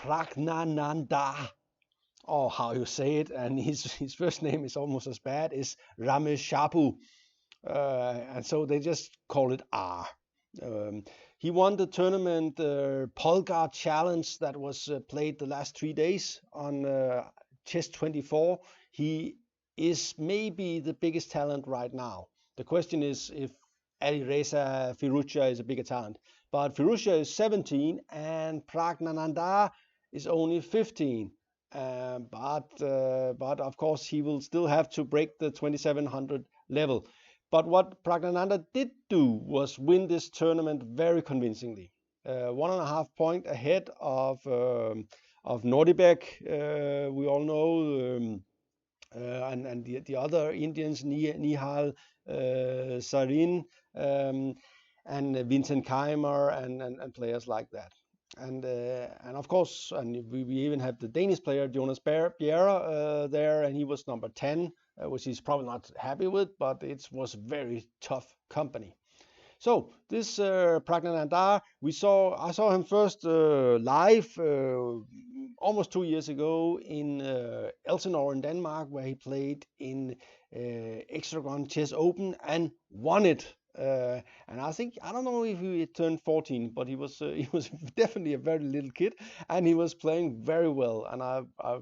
Pragnanandhaa, or how you say it, and his first name is almost as bad, is Rameshabu, and so they just call it R. Um, he won the tournament Polgar Challenge that was played the last 3 days on Chess 24. He is maybe the biggest talent right now. The question is if Ali Reza Firouzja is a bigger talent. But Firouzja is 17 and Pragnananda is only 15. But of course he will still have to break the 2700 level. But what Pragnanda did do was win this tournament very convincingly. 1.5 point ahead of Nordibek, we all know, and the other Indians, Nihal, Sarin, and Vincent Keimer, and players like that. And of course, and we even have the Danish player Jonas Bjerre there, and he was number 10, which he's probably not happy with, but it was very tough company. So this Pragnanandhaa, I saw him first live almost 2 years ago in Elsinore in Denmark, where he played in Hexagon Chess Open and won it. And I don't know if he turned 14, but he was definitely a very little kid, and he was playing very well. And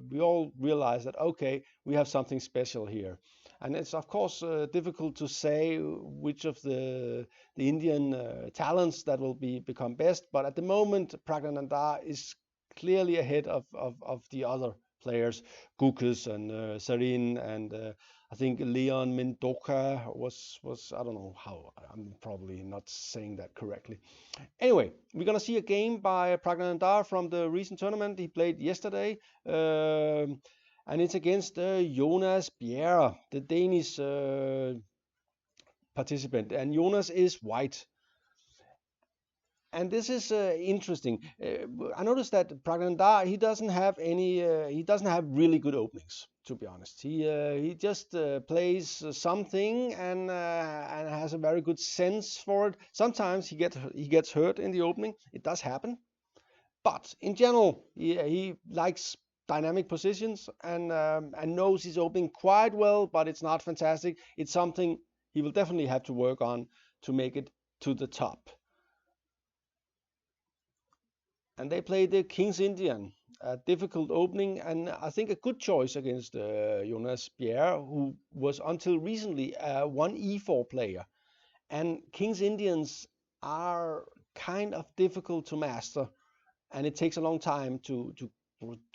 we all realized that okay, we have something special here. And it's of course difficult to say which of the Indian talents that will become best, but at the moment Pragnanandhaa is clearly ahead of the other players, Gukas and Sarin, and I think Leon Mendoca was I don't know how, I'm probably not saying that correctly. Anyway, we're gonna see a game by Pragnanandhaa from the recent tournament he played yesterday. And it's against Jonas Bjerre, the Danish participant. And Jonas is white. And this is interesting. I noticed that Pragnanda, he doesn't have really good openings, to be honest. He just plays something and has a very good sense for it. Sometimes he gets hurt in the opening. It does happen. But in general, he likes dynamic positions and knows his opening quite well, but it's not fantastic. It's something he will definitely have to work on to make it to the top. And they played the Kings Indian, a difficult opening, and I think a good choice against Jonas Bjerre, who was until recently a 1e4 player. And Kings Indians are kind of difficult to master, and it takes a long time to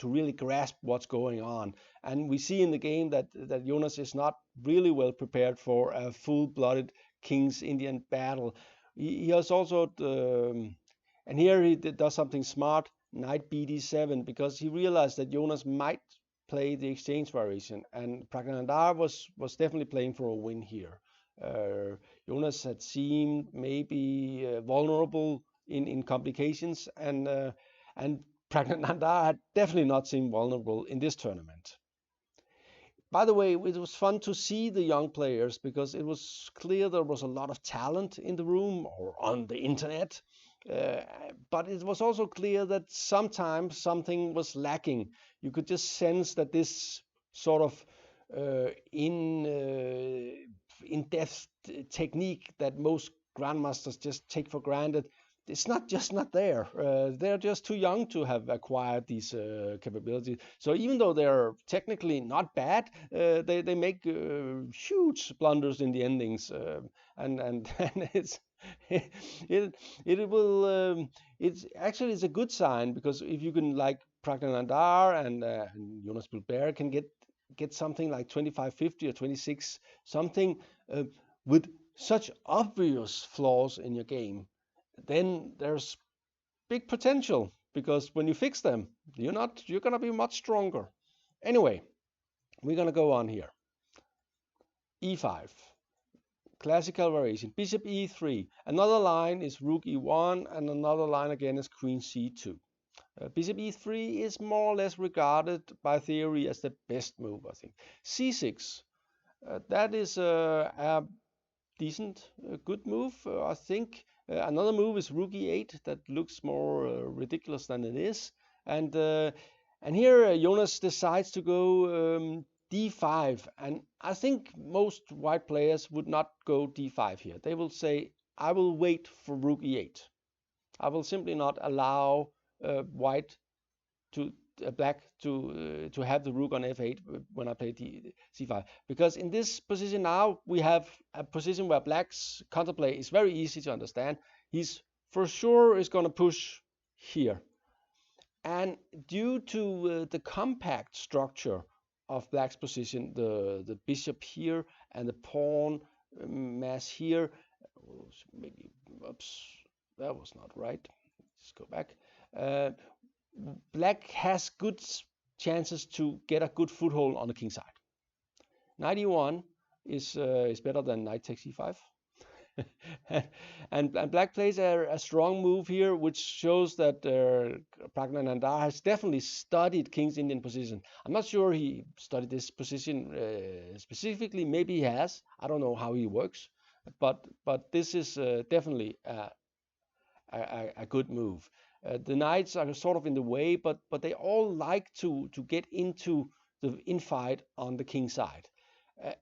really grasp what's going on. And we see in the game that Jonas is not really well prepared for a full-blooded Kings Indian battle. He has also and here he does something smart, knight bd7, because he realized that Jonas might play the exchange variation, and Pragnanda was definitely playing for a win here. Jonas had seemed maybe vulnerable in complications, and Pragnanda had definitely not seemed vulnerable in this tournament. By the way, it was fun to see the young players because it was clear there was a lot of talent in the room or on the internet. But it was also clear that sometimes something was lacking. You could just sense that this sort of in-depth technique that most grandmasters just take for granted, it's not there. They're just too young to have acquired these capabilities. So even though they're technically not bad, they make huge blunders in the endings, and it's it's actually a good sign, because if you can, like Pragnanda and Jonas Bjerre can get something like 2550 or 26 something with such obvious flaws in your game, then there's big potential, because when you fix them, you're gonna be much stronger. Anyway, we're gonna go on here. E5. Classical variation, bishop e3. Another line is rook e1, and another line again is queen c2. Bishop e3 is more or less regarded by theory as the best move, I think. c6, that is a decent, good move, I think. Another move is rook e8, that looks more ridiculous than it is. And here Jonas decides to go d5, and I think most white players would not go d5 here. They will say, I will wait for rook e8. I will simply not allow white to black to have the rook on f8 when I play c5, because in this position now we have a position where black's counterplay is very easy to understand. He's for sure is going to push here, and due to the compact structure of black's position, the bishop here and the pawn mass here, maybe, oops, that was not right. Let's go back. Black has good chances to get a good foothold on the king side. Knight e1 is better than knight takes e5. and black plays a strong move here, which shows that Pragnanda has definitely studied King's Indian position. I'm not sure he studied this position specifically. Maybe he has. I don't know how he works, but this is definitely a good move. The knights are sort of in the way, but they all like to get into the infight on the king side,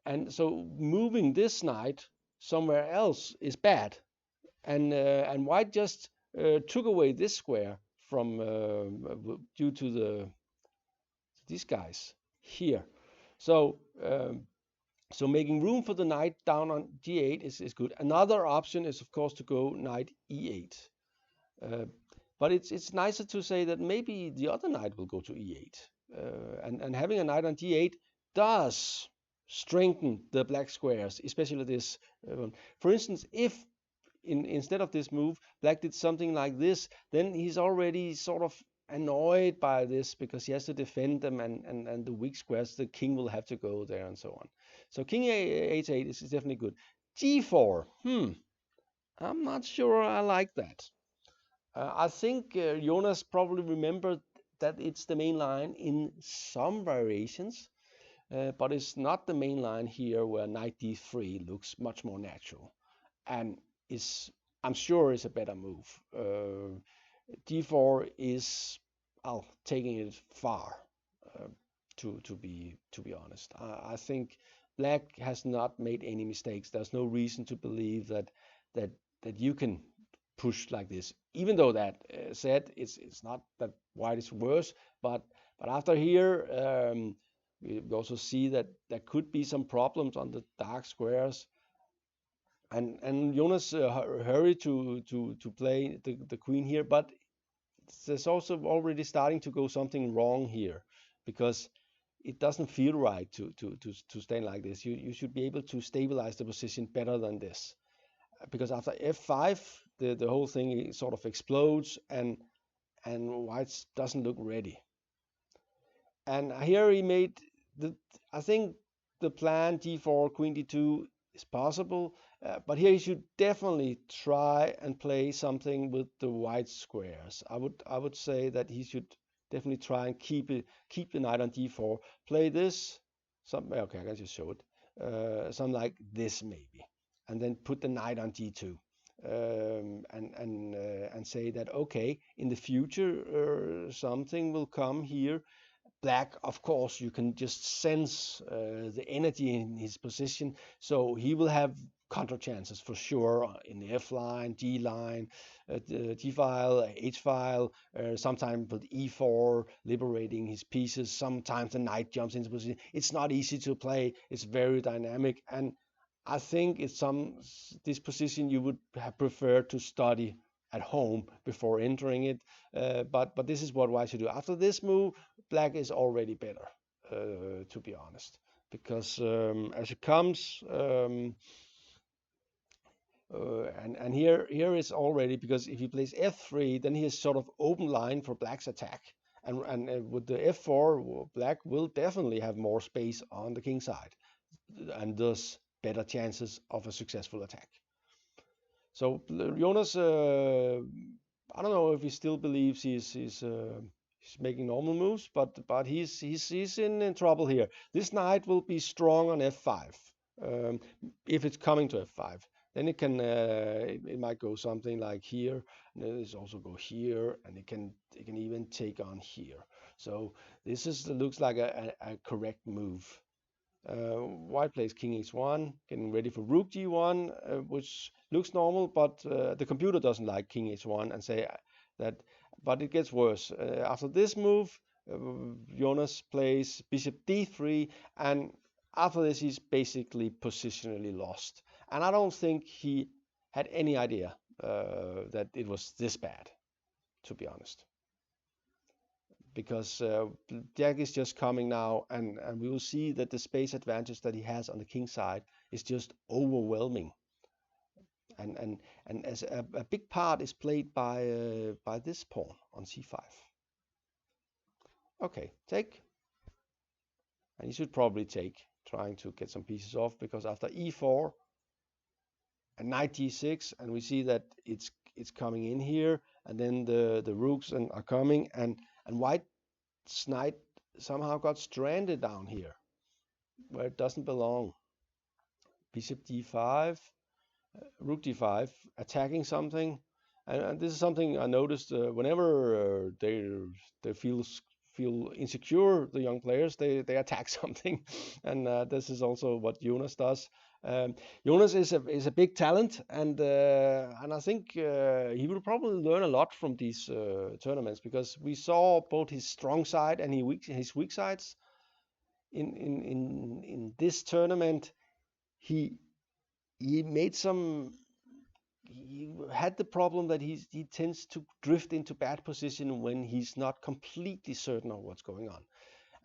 and so moving this knight somewhere else is bad, and white just took away this square from due to these guys here. So making room for the knight down on g8 is good. Another option is of course to go knight e8. But it's nicer to say that maybe the other knight will go to e8. And having a knight on d8 does strengthen the black squares, especially this one. For instance, if instead of this move, black did something like this, then he's already sort of annoyed by this because he has to defend them, and the weak squares, the king will have to go there and so on. So king h8 is definitely good. g4, I'm not sure I like that. I think Jonas probably remembered that it's the main line in some variations, but it's not the main line here where knight d3 looks much more natural and I'm sure is a better move. d4 is taking it far, to be honest. I think black has not made any mistakes. There's no reason to believe that you can push like this, even though that said it's not that white is worse, but after here we also see that there could be some problems on the dark squares, and Jonas hurried to play the queen here, but there's also already starting to go something wrong here, because it doesn't feel right to stand like this. You should be able to stabilize the position better than this, because after f5 the whole thing sort of explodes, and white doesn't look ready. And here he made I think the plan d4 queen d2 is possible, but here he should definitely try and play something with the white squares. I would say that he should definitely try and keep the knight on d4, play this okay, I can just show it, something like this maybe, and then put the knight on d2, and say that okay, in the future something will come here. Black, of course, you can just sense the energy in his position, so he will have counter chances for sure in the F line, G line, G file, H file, sometimes with E4 liberating his pieces. Sometimes the knight jumps into position. It's not easy to play. It's very dynamic, and I think it's this position you would have preferred to study at home before entering it, but this is what white should do. After this move, black is already better, to be honest, because as it comes, and here is already, because if he plays f3, then he has sort of open line for black's attack, and with the f4, black will definitely have more space on the king side, and thus better chances of a successful attack. So Jonas, I don't know if he still believes he's making normal moves, but he's in trouble here. This knight will be strong on f5. If it's coming to f5, Then it can it might go something like here, and then it's also go here, and it can even take on here. So this is looks like a correct move. White plays king h1, getting ready for rook g1, which looks normal, but the computer doesn't like king h1 and say that. But it gets worse. After this move, Jonas plays bishop d3, and after this he's basically positionally lost. And I don't think he had any idea that it was this bad, to be honest, because Jack is just coming now, and we will see that the space advantage that he has on the king side is just overwhelming. And as a big part is played by this pawn on c5. Okay, take, and he should probably take, trying to get some pieces off, because after e4 and knight g6, and we see that it's coming in here, and then the rooks are coming, and white knight somehow got stranded down here where it doesn't belong. Bishop d5, rook d5, attacking something, and this is something I noticed whenever they feel insecure, the young players, they attack something, and this is also what Jonas does. Jonas is a big talent, and I think he will probably learn a lot from these tournaments, because we saw both his strong side and his weak sides. In this tournament, he made some. He had the problem that he tends to drift into bad position when he's not completely certain of what's going on,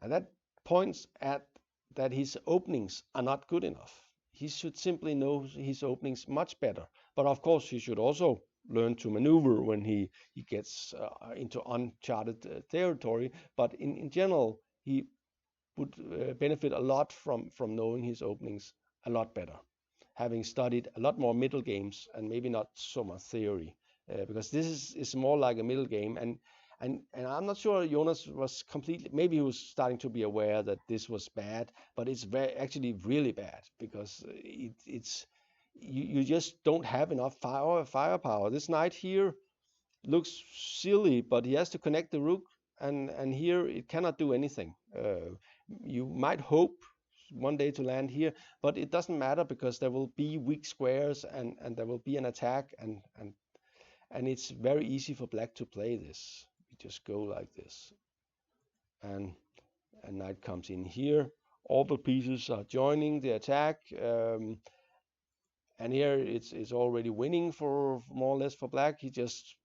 and that points at that his openings are not good enough. He should simply know his openings much better. But of course, he should also learn to maneuver when he gets into uncharted territory. But in general, he would benefit a lot from knowing his openings a lot better, having studied a lot more middle games and maybe not so much theory, because this is more like a middle game. And I'm not sure Jonas was completely, maybe he was starting to be aware that this was bad, but it's actually really bad, because it's you just don't have enough firepower. This knight here looks silly, but he has to connect the rook, and here it cannot do anything. You might hope one day to land here, but it doesn't matter, because there will be weak squares, and there will be an attack, and it's very easy for black to play this. You just go like this, and knight comes in here. All the pieces are joining the attack, and here it's already winning for more or less for black. He just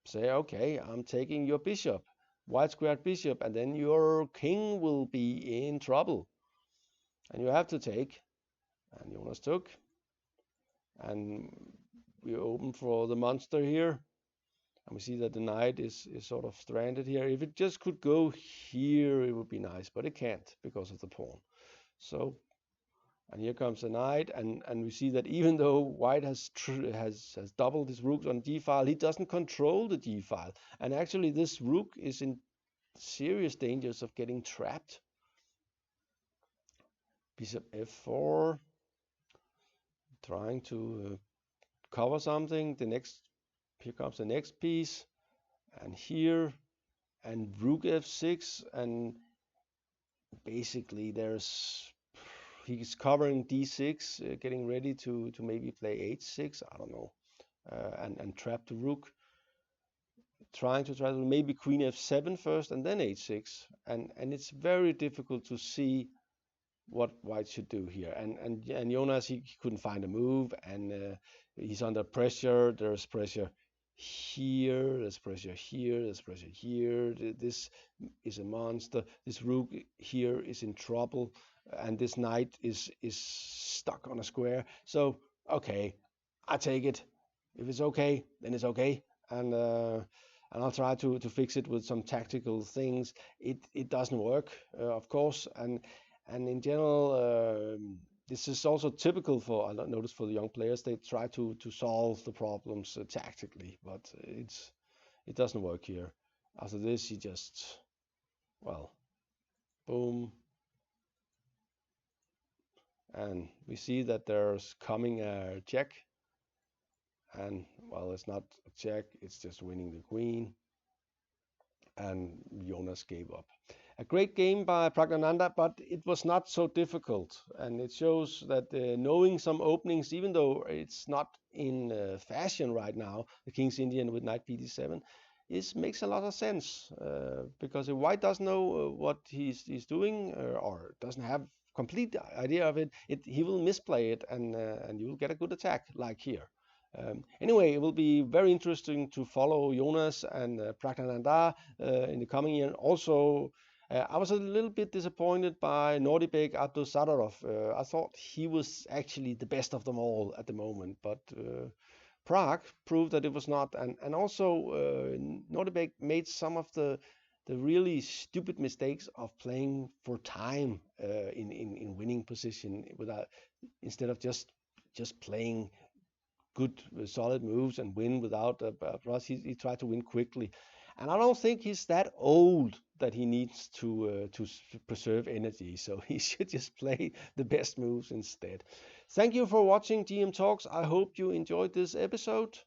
say, okay, I'm taking your bishop, white squared bishop, and then your king will be in trouble, and you have to take. And Jonas took, and we open for the monster here, and we see that the knight is sort of stranded here. If it just could go here, it would be nice, but it can't because of the pawn. So, and here comes the knight, and we see that even though white has doubled his rooks on d file, he doesn't control the d file, and actually this rook is in serious dangers of getting trapped. Bishop f4, trying to cover something. Here comes the next piece, and here, and rook f6, and basically he's covering d6, getting ready to maybe play h6, I don't know, and trap the rook, trying to maybe queen f7 first and then h6, and it's very difficult to see what white should do here. And Jonas, he couldn't find a move, and he's under pressure. There's pressure here, there's pressure here, there's pressure here. This is a monster. This rook here is in trouble, and this knight is stuck on a square. So okay, I take it. If it's okay, then it's okay, and I'll try to fix it with some tactical things. It doesn't work, of course, and in general, this is also typical for, I notice, for the young players. They try to solve the problems tactically, but it doesn't work here. After this, he just, well, boom, and we see that there's coming a check, and well, it's not a check, it's just winning the queen, and Jonas gave up. A great game by Pragnanda, but it was not so difficult, and it shows that knowing some openings, even though it's not in fashion right now, the King's Indian with knight bd7, makes a lot of sense, because if white doesn't know what he's doing, or doesn't have complete idea of it, he will misplay it, and you will get a good attack like here. Anyway, it will be very interesting to follow Jonas and Pragnanda in the coming year. Also, I was a little bit disappointed by Nordibek Abdulsadarov. I thought he was actually the best of them all at the moment, but Pragg proved that it was not. And also, Nordibek made some of the really stupid mistakes of playing for time in winning position instead of just playing good solid moves and win without a plus. He tried to win quickly, and I don't think he's that old that he needs to preserve energy, so he should just play the best moves instead. Thank you for watching GM Talks. I hope you enjoyed this episode.